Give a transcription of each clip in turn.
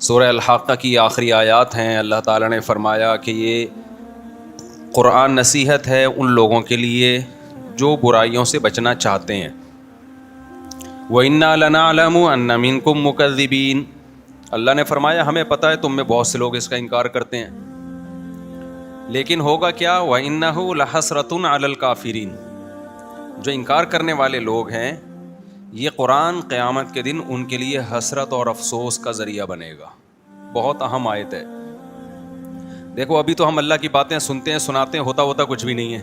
سورہ الحاقہ کی آخری آیات ہیں. اللہ تعالیٰ نے فرمایا کہ یہ قرآن نصیحت ہے ان لوگوں کے لیے جو برائیوں سے بچنا چاہتے ہیں. وَإِنَّا لَنَعْلَمُ أَنَّ مِنكُم مُّكَذِّبِينَ. اللہ نے فرمایا ہمیں پتہ ہے تم میں بہت سے لوگ اس کا انکار کرتے ہیں، لیکن ہوگا کیا؟ وَإِنَّهُ لَحَسْرَةٌ عَلَى الْكَافِرِينَ. جو انکار کرنے والے لوگ ہیں یہ قرآن قیامت کے دن ان کے لیے حسرت اور افسوس کا ذریعہ بنے گا. بہت اہم آیت ہے. دیکھو ابھی تو ہم اللہ کی باتیں سنتے ہیں سناتے ہیں، ہوتا کچھ بھی نہیں ہے.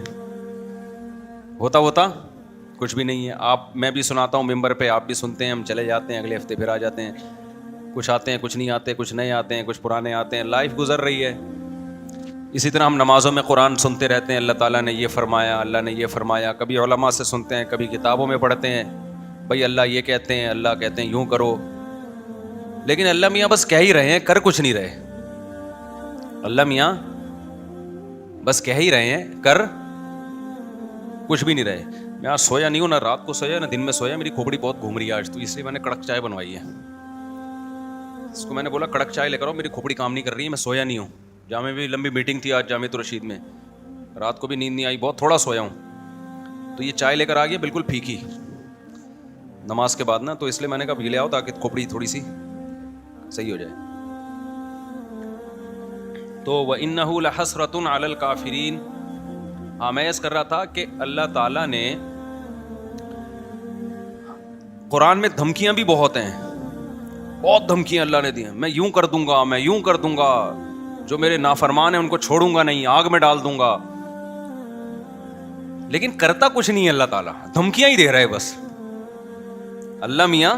ہوتا کچھ بھی نہیں ہے. میں بھی سناتا ہوں ممبر پہ، آپ بھی سنتے ہیں، ہم چلے جاتے ہیں، اگلے ہفتے پھر آ جاتے ہیں. کچھ آتے ہیں، کچھ نہیں آتے، کچھ نئے آتے ہیں، کچھ پرانے آتے ہیں. لائف گزر رہی ہے. اسی طرح ہم نمازوں میں قرآن سنتے رہتے ہیں، اللہ تعالیٰ نے یہ فرمایا، اللہ نے یہ فرمایا. کبھی علماء سے سنتے ہیں، کبھی کتابوں میں پڑھتے ہیں، بھائی اللہ یہ کہتے ہیں، اللہ کہتے ہیں یوں کرو. لیکن اللہ میاں بس کہہ ہی رہے ہیں، کر کچھ نہیں رہے. اللہ میاں بس کہہ ہی رہے ہیں، کر کچھ بھی نہیں رہے. میں آج سویا نہیں ہوں، نہ رات کو سویا نہ دن میں سویا. میری کھوپڑی بہت گھوم رہی ہے آج، تو اس لیے میں نے کڑک چائے بنوائی ہے. اس کو میں نے بولا کڑک چائے لے کر آؤ، میری کھوپڑی کام نہیں کر رہی ہے، میں سویا نہیں ہوں. جامع بھی لمبی میٹنگ تھی آج جامعۃ الرشید میں، رات کو بھی نیند نہیں آئی، بہت تھوڑا سویا ہوں. تو یہ چائے لے کر آ گیا بالکل پھیکی نماز کے بعد نا، تو اس لیے میں نے کہا یہ لے آؤ تاکہ کھوپڑی تھوڑی سی صحیح ہو جائے. تو وَإِنَّهُ لَحَسْرَةٌ عَلَى الْكَافِرِينَ. میں اس کر رہا تھا کہ اللہ تعالیٰ نے قرآن میں دھمکیاں بھی بہت ہیں، بہت دھمکیاں اللہ نے دی ہیں. میں یوں کر دوں گا، میں یوں کر دوں گا، جو میرے نافرمان ہیں ان کو چھوڑوں گا نہیں، آگ میں ڈال دوں گا. لیکن کرتا کچھ نہیں ہے اللہ تعالیٰ، دھمکیاں ہی دے رہے بس. اللہ میاں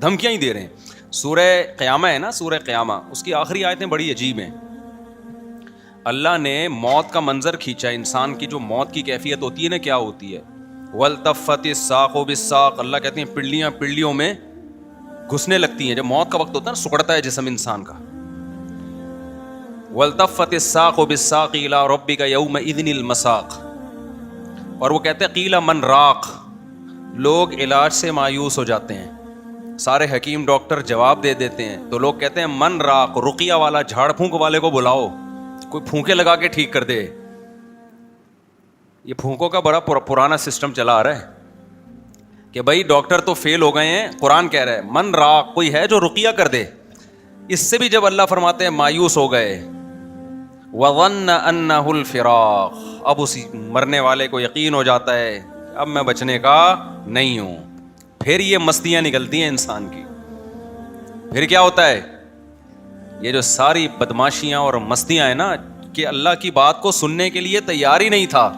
دھمکیاں ہی دے رہے ہیں. سورہ قیامہ ہے نا، سورہ قیامہ، اس کی آخری آیتیں بڑی عجیب ہیں. اللہ نے موت کا منظر کھینچا. انسان کی جو موت کی کیفیت ہوتی ہے نا، کیا ہوتی ہے؟ وَالْتَفَّتِ السَّاقُ بِالسَّاقِ. اللہ کہتے ہیں پنڈلیاں پنڈلیوں میں گھسنے لگتی ہیں. جب موت کا وقت ہوتا ہے نا، سکڑتا ہے جسم انسان کا. وَالْتَفَّتِ السَّاقُ بِالسَّاقِ إِلَىٰ رَبِّكَ يَوْمَئِذٍ الْمَسَاقُ. اور وہ کہتے ہیں قِيلَ مَنْ رَاقٍ. لوگ علاج سے مایوس ہو جاتے ہیں، سارے حکیم ڈاکٹر جواب دے دیتے ہیں، تو لوگ کہتے ہیں من راق، رقیہ والا، جھاڑ پھونک والے کو بلاؤ، کوئی پھونکے لگا کے ٹھیک کر دے. یہ پھونکوں کا بڑا پرانا سسٹم چلا آ رہا ہے کہ بھائی ڈاکٹر تو فیل ہو گئے ہیں، قرآن کہہ رہا ہے من راق، کوئی ہے جو رقیہ کر دے. اس سے بھی جب اللہ فرماتے ہیں مایوس ہو گئے. وَظَنَّ أَنَّهُ الْفِرَاقُ. اب اسی مرنے والے کو یقین ہو جاتا ہے اب میں بچنے کا نہیں ہوں. پھر یہ مستیاں نکلتی ہیں انسان کی. پھر کیا ہوتا ہے؟ یہ جو ساری بدماشیاں اور مستیاں ہیں نا، کہ اللہ کی بات کو سننے کے لیے تیار ہی نہیں تھا.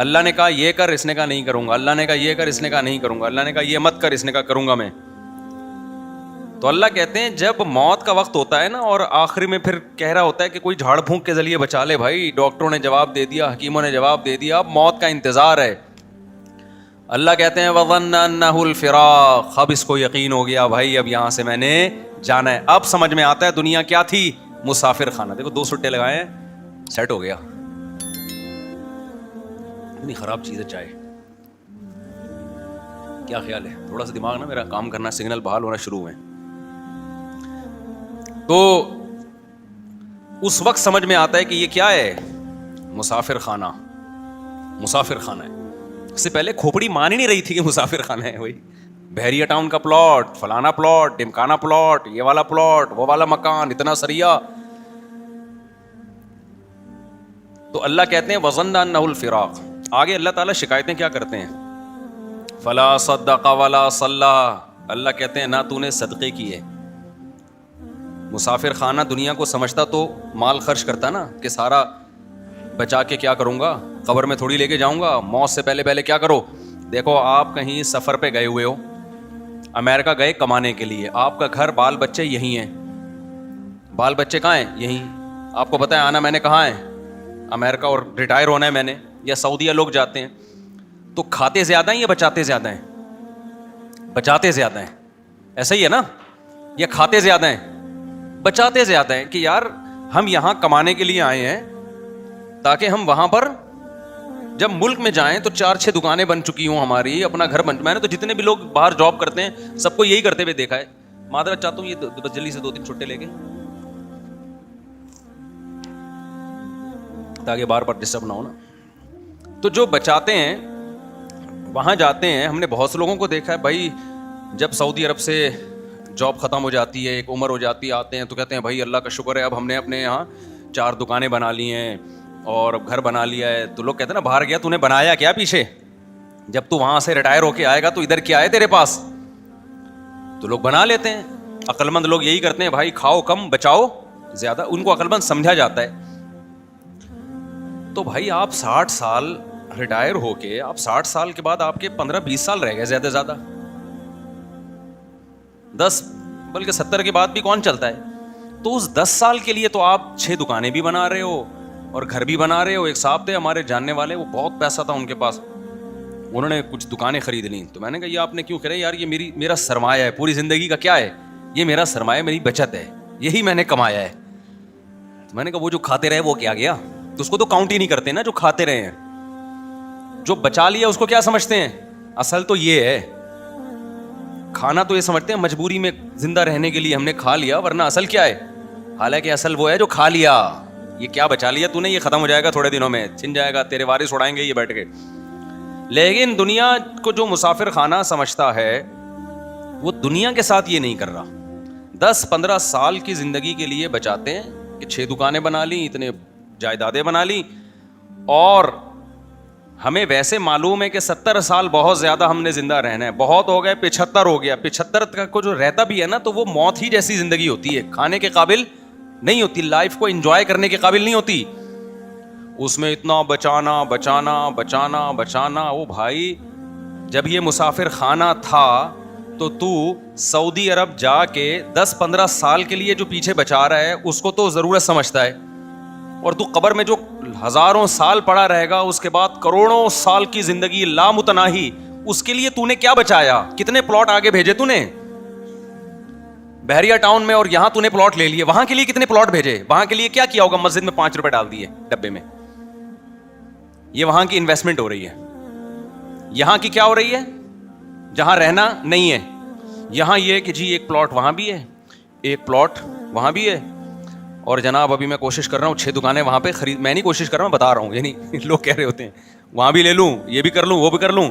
اللہ نے کہا یہ کر، اس نے کہا نہیں کروں گا. اللہ نے کہا یہ کر، اس نے کہا نہیں کروں گا. اللہ نے کہا یہ مت کر، اس نے کہا کروں گا میں. تو اللہ کہتے ہیں جب موت کا وقت ہوتا ہے نا، اور آخری میں پھر کہہ رہا ہوتا ہے کہ کوئی جھاڑ پھونک کے ذریعے بچا لے. بھائی ڈاکٹروں نے جواب دے دیا، حکیموں نے جواب دے دیا، اب موت کا انتظار ہے. اللہ کہتے ہیں وَظَنَّ أَنَّهُ الْفِرَاقُ. اب اس کو یقین ہو گیا بھائی اب یہاں سے میں نے جانا ہے. اب سمجھ میں آتا ہے دنیا کیا تھی، مسافر خانہ. دیکھو 2 سٹے لگائے ہیں، سیٹ ہو گیا. اتنی خراب چیز ہے چائے. کیا خیال ہے؟ تھوڑا سا دماغ نا میرا کام کرنا، سگنل بحال ہونا شروع ہوئے. تو اس وقت سمجھ میں آتا ہے کہ یہ کیا ہے، مسافر خانہ. مسافر خانہ ہے. اس سے پہلے کھوپڑی مان ہی نہیں رہی تھی کہ مسافر خانہ ہے. وہی بحریہ ٹاؤن کا پلاٹ، فلانا پلاٹ، ڈمکانا پلاٹ، یہ والا پلاٹ، وہ والا مکان، اتنا سریا. تو اللہ کہتے ہیں وَظَنَّ أَنَّهُ الْفِرَاقُ. آگے اللہ تعالیٰ شکایتیں کیا کرتے ہیں؟ فَلَا صَدَّقَ وَلَا صَلَّى. اللہ کہتے ہیں نہ تو نے صدقے کیے. مسافر خانہ دنیا کو سمجھتا تو مال خرچ کرتا نا، کہ سارا بچا کے کیا کروں گا، قبر میں تھوڑی لے کے جاؤں گا، موت سے پہلے کیا کرو. دیکھو آپ کہیں سفر پہ گئے ہوئے ہو، امریکہ گئے کمانے کے لیے، آپ کا گھر بال بچے یہیں ہیں. بال بچے کہاں ہیں؟ یہیں. آپ کو پتہ ہے آنا میں نے کہاں ہے؟ امریکہ. اور ریٹائر ہونا ہے میں نے. یا سعودیہ لوگ جاتے ہیں تو کھاتے زیادہ ہیں یا بچاتے زیادہ ہیں؟ بچاتے زیادہ ہیں. ایسا ہی ہے نا؟ یا کھاتے زیادہ ہیں؟ بچاتے زیادہ ہیں. کہ یار ہم یہاں کمانے کے لیے آئے ہیں تاکہ ہم وہاں پر جب ملک میں جائیں تو 4-6 دکانیں بن چکی ہوں ہماری، اپنا گھر بن. میں نے تو جتنے بھی لوگ باہر جاب کرتے ہیں سب کو یہی کرتے ہوئے دیکھا ہے. معذرت چاہتا ہوں، یہ بس جلدی سے 2-3 چھٹے لے کے تاکہ بار بار ڈسٹرب نہ ہو نا. تو جو بچاتے ہیں وہاں جاتے ہیں. ہم نے بہت سے لوگوں کو دیکھا ہے بھائی، جب سعودی عرب سے جاب ختم ہو جاتی ہے، ایک عمر ہو جاتی ہے، آتے ہیں تو کہتے ہیں بھائی اللہ کا شکر ہے اب ہم نے اپنے یہاں 4 دکانیں بنا لی ہیں اور گھر بنا لیا ہے. تو لوگ کہتے ہیں نا باہر گیا تو نے بنایا کیا پیچھے؟ جب تو وہاں سے ریٹائر ہو کے آئے گا تو ادھر کیا ہے تیرے پاس؟ تو لوگ بنا لیتے ہیں. عقل مند لوگ یہی کرتے ہیں بھائی، کھاؤ کم بچاؤ زیادہ. ان کو عقل مند سمجھا جاتا ہے. تو بھائی آپ 60 سال ریٹائر ہو کے، آپ 60 سال کے بعد آپ کے 15-20 سال رہ گئے زیادہ سے زیادہ، 10 بلکہ 70 کے بعد بھی کون چلتا ہے؟ تو اس 10 سال کے لیے تو آپ 6 دکانیں بھی بنا رہے ہو اور گھر بھی بنا رہے ہو. ایک صاحب تھے ہمارے جاننے والے، وہ بہت پیسہ تھا ان کے پاس، انہوں نے کچھ دکانیں خرید لیں. تو میں نے کہا یہ آپ نے کیوں خریدا؟ یار یہ میرا سرمایہ ہے، پوری زندگی کا کیا ہے یہ؟ میرا سرمایہ، میری بچت ہے، یہی میں نے کمایا ہے. تو میں نے کہا وہ جو کھاتے رہے وہ کیا گیا؟ تو اس کو تو کاؤنٹ ہی نہیں کرتے نا جو کھاتے رہے ہیں. جو بچا لیا اس کو کیا سمجھتے ہیں؟ اصل تو یہ ہے، کھانا تو یہ سمجھتے ہیں مجبوری میں زندہ رہنے کے لیے ہم نے کھا لیا، ورنہ اصل کیا ہے؟ حالانکہ اصل وہ ہے جو کھا لیا. یہ کیا بچا لیا تو نے؟ یہ ختم ہو جائے گا تھوڑے دنوں میں، چھن جائے گا، تیرے وارث اڑائیں گے یہ بیٹھ کے. لیکن دنیا کو جو مسافر خانہ سمجھتا ہے وہ دنیا کے ساتھ یہ نہیں کر رہا. 10-15 سال کی زندگی کے لیے بچاتے ہیں کہ 6 دکانیں بنا لیں، اتنے جائیدادیں بنا لیں. اور ہمیں ویسے معلوم ہے کہ 70 سال بہت زیادہ ہم نے زندہ رہنا ہے، بہت ہو گئے 75 ہو گیا. 75 کو جو رہتا بھی ہے نا تو وہ موت ہی جیسی زندگی ہوتی ہے، کھانے کے قابل نہیں ہوتی، لائف کو انجوائے کرنے کے قابل نہیں ہوتی. اس میں اتنا بچانا بچانا بچانا بچانا. او بھائی جب یہ مسافر خانہ تھا تو سعودی عرب جا کے 10-15 سال کے لیے جو پیچھے بچا رہا ہے اس کو تو ضرورت سمجھتا ہے. اور تو قبر میں جو ہزاروں سال پڑا رہے گا، اس کے بعد کروڑوں سال کی زندگی لامتناہی، اس کے لیے تو نے کیا بچایا؟ کتنے پلاٹ آگے بھیجے تو نے بحریہ ٹاؤن میں، اور یہاں تو نے پلاٹ لے لیے، وہاں کے لیے کتنے پلاٹ بھیجے؟ وہاں کے لیے کیا کیا ہوگا؟ مسجد میں 5 روپے ڈال دیے ڈبے میں. یہ وہاں کی انویسٹمنٹ ہو رہی ہے. یہاں کی کیا ہو رہی ہے؟ جہاں رہنا نہیں ہے، یہاں یہ کہ جی ایک پلاٹ وہاں بھی ہے، ایک پلاٹ وہاں بھی ہے. اور جناب ابھی میں کوشش کر رہا ہوں 6 دکانیں وہاں پہ خرید، میں نہیں کوشش کر رہا ہوں، بتا رہا ہوں، یعنی لوگ کہہ رہے ہوتے ہیں وہاں بھی لے لوں، یہ بھی کر لوں، وہ بھی کر لوں.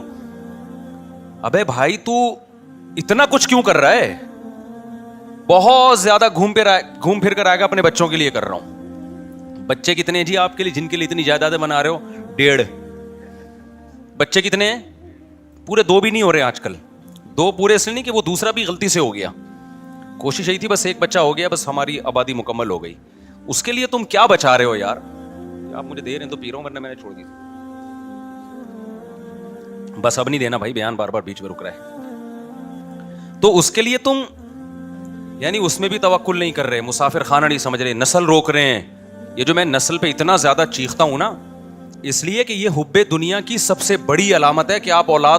ابے بھائی تو اتنا کچھ کیوں کر رہا ہے؟ بہت زیادہ گھوم پھر کر آئے گا. اپنے بچوں کے لیے کر رہا ہوں. بچے کتنے ہیں جی آپ کے لیے جن کے لیے اتنی جائیدادیں بنا رہے ہو؟ 1.5 بچے کتنے ہیں؟ پورے 2 بھی نہیں ہو رہے آج کل. 2 پورے اس لیے نہیں کہ وہ دوسرا بھی غلطی سے ہو گیا، کوشش یہی تھی بس 1 بچہ ہو گیا، بس ہماری آبادی مکمل ہو گئی. اس کے لیے تم کیا بچا رہے ہو یار؟ آپ مجھے دے رہے ہیں تو پی رہا ہوں، ورنہ میں نے چھوڑ دی. بس اب نہیں دینا بھائی، بیان بار بار بیچ میں رک رہا ہے. تو اس کے لیے تم یعنی اس میں بھی توکل نہیں کر رہے، مسافر خانہ نہیں سمجھ رہے، نسل روک رہے ہیں. یہ جو میں نسل پہ اتنا زیادہ چیختا ہوں نا، اس لیے کہ یہ حب دنیا کی سب سے بڑی علامت ہے کہ آپ اولاد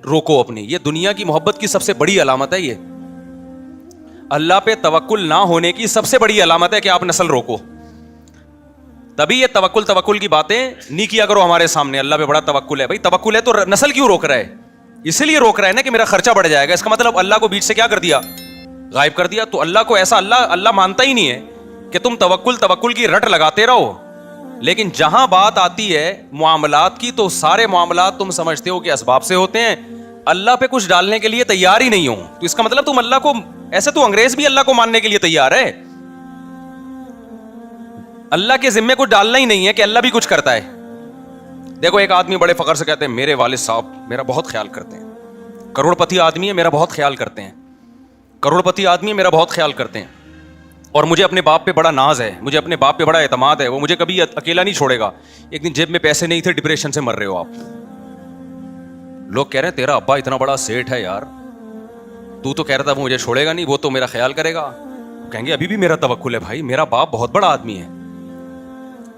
روکو اپنی. یہ دنیا کی محبت کی سب سے بڑی علامت ہے. یہ اللہ پہ توکل نہ ہونے کی سب سے بڑی علامت ہے کہ آپ نسل روکو. تبھی یہ توکل کی باتیں نہیں کیا کرو ہمارے سامنے. اللہ پہ بڑا توکل ہے، بھائی توکل ہے تو نسل کیوں روک رہا ہے؟ اسی لیے روک رہا ہے نا کہ میرا خرچہ بڑھ جائے گا. اس کا مطلب اللہ کو بیچ سے کیا کر دیا؟ غائب کر دیا. تو اللہ کو ایسا اللہ مانتا ہی نہیں ہے کہ تم توکل کی رٹ لگاتے رہو. لیکن جہاں بات آتی ہے معاملات کی تو سارے معاملات تم سمجھتے ہو کہ اسباب سے ہوتے ہیں، اللہ پہ کچھ ڈالنے کے لیے تیار ہی نہیں ہو. تو اس کا مطلب تم اللہ کو ایسے تو انگریز بھی اللہ کو ماننے کے لیے تیار ہے. اللہ کے ذمے کو ڈالنا ہی نہیں ہے کہ اللہ بھی کچھ کرتا ہے. دیکھو ایک آدمی بڑے فخر سے کہتے ہیں میرے والد صاحب میرا بہت خیال کرتے ہیں، کروڑ پتی آدمی ہے، میرا بہت خیال کرتے ہیں، کروڑ پتی آدمی ہے، میرا بہت خیال کرتے ہیں، اور مجھے اپنے باپ پہ بڑا ناز ہے، مجھے اپنے باپ پہ بڑا اعتماد ہے، وہ مجھے کبھی اکیلا نہیں چھوڑے گا. ایک دن جیب میں پیسے نہیں تھے، ڈپریشن سے مر رہے ہو آپ. لوگ کہہ رہے ہیں تیرا ابا اتنا بڑا سیٹ ہے یار، تو کہہ رہا تھا وہ مجھے چھوڑے گا نہیں، وہ تو میرا خیال کرے گا. کہیں گے ابھی بھی میرا توکل ہے بھائی، میرا باپ بہت بڑا آدمی ہے،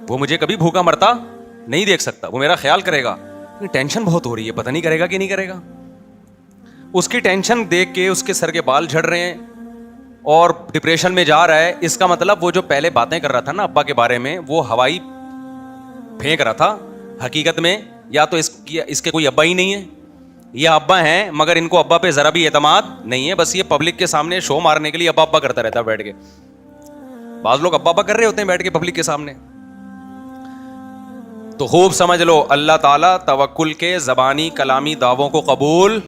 وہ مجھے کبھی بھوکا مرتا نہیں دیکھ سکتا، وہ میرا خیال کرے گا. ٹینشن بہت ہو رہی ہے، پتہ نہیں کرے گا کہ نہیں کرے گا. اس کی ٹینشن دیکھ کے اس کے سر کے بال جھڑ رہے ہیں اور ڈپریشن میں جا رہا ہے. اس کا مطلب وہ جو پہلے باتیں کر رہا تھا نا ابا کے بارے میں، وہ ہوائی پھینک رہا تھا. حقیقت میں یا تو اس کے کوئی ابا ہی نہیں ہے، یہ ابا ہیں مگر ان کو ابا پہ ذرا بھی اعتماد نہیں ہے, بس یہ پبلک کے سامنے شو مارنے کے لیے ابا ابا کرتا رہتا ہے بیٹھ کے. بعض لوگ ابا ابا کر رہے ہوتے ہیں بیٹھ کے پبلک کے سامنے. تو خوب سمجھ لو, اللہ تعالیٰ توکل کے زبانی کلامی دعووں کو قبول